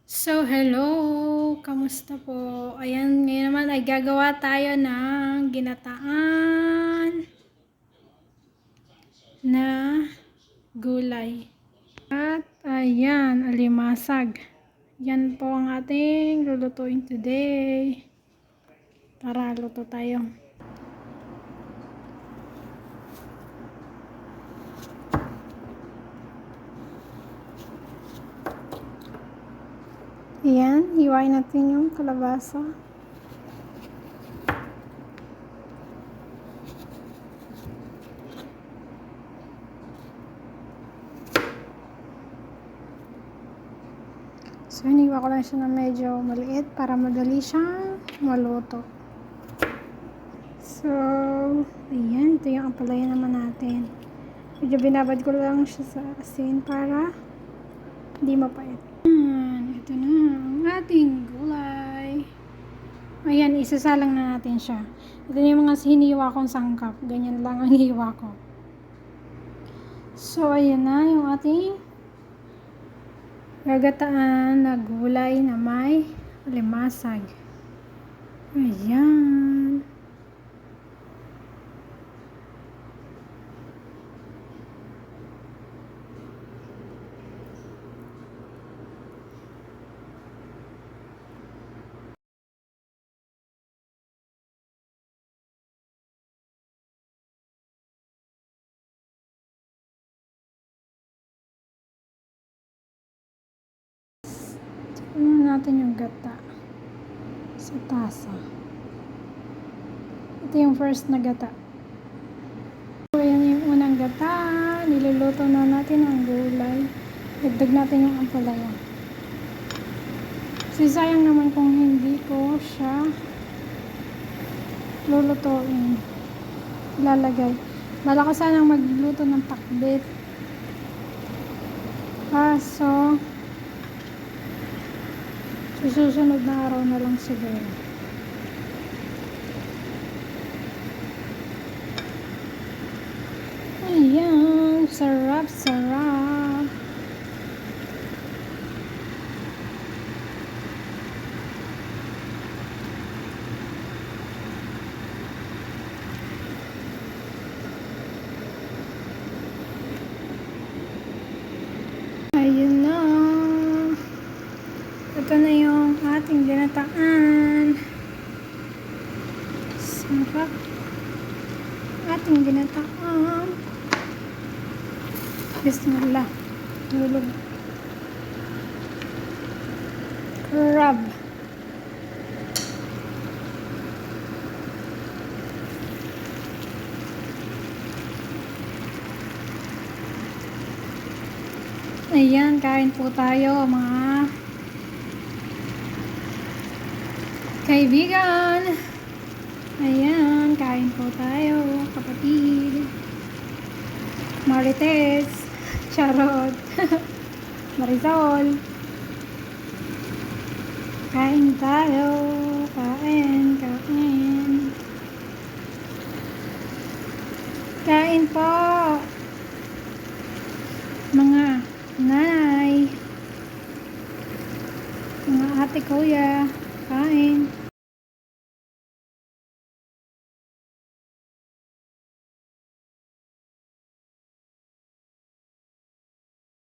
So, hello! Kamusta po? Ayan, ngayon naman ay gagawa tayo ng ginataan na gulay. At ayan, alimasag. Yan po ang ating lulutuin today. Tara, luto tayo. Ayan, hiwain natin yung kalabasa. So, hiniwa ko lang siya na medyo maliit para madali siyang maluto. So, ayan, ito yung ampalaya naman natin. Medyo binabad ko lang siya sa asin para hindi mapait. Ito na ang ating gulay. Ayan, isasalang na natin siya. Ito na yung mga hiniwa kong sangkap. Ganyan lang ang hiwa ko. So, ayan na yung ating gagataan na gulay na may alimasag. Ayan. Ano natin yung gata sa tasa. Ito yung first na gata. So, ayan yung unang gata. Niluluto na natin ang gulay. Dagdag natin yung ampalaya. Kasi sayang naman kung hindi ko siya lulutuin. Ilalagay. Malakas sanang magluto ng pakbet. Kaso, susunod na araw na lang siguro. Ayan, sarap. Ayun na. Ito na yung ating ginataan. Sarap. Ating ginataan. Bismillah. Tulog. Crab. Ayan, kain po tayo mga kaibigan. Ayan, kain po tayo kapatid. Marites. Charot. Marisol. Kain tayo. Kain. Kain po. Mga nanay. Mga ate kuya. Kain.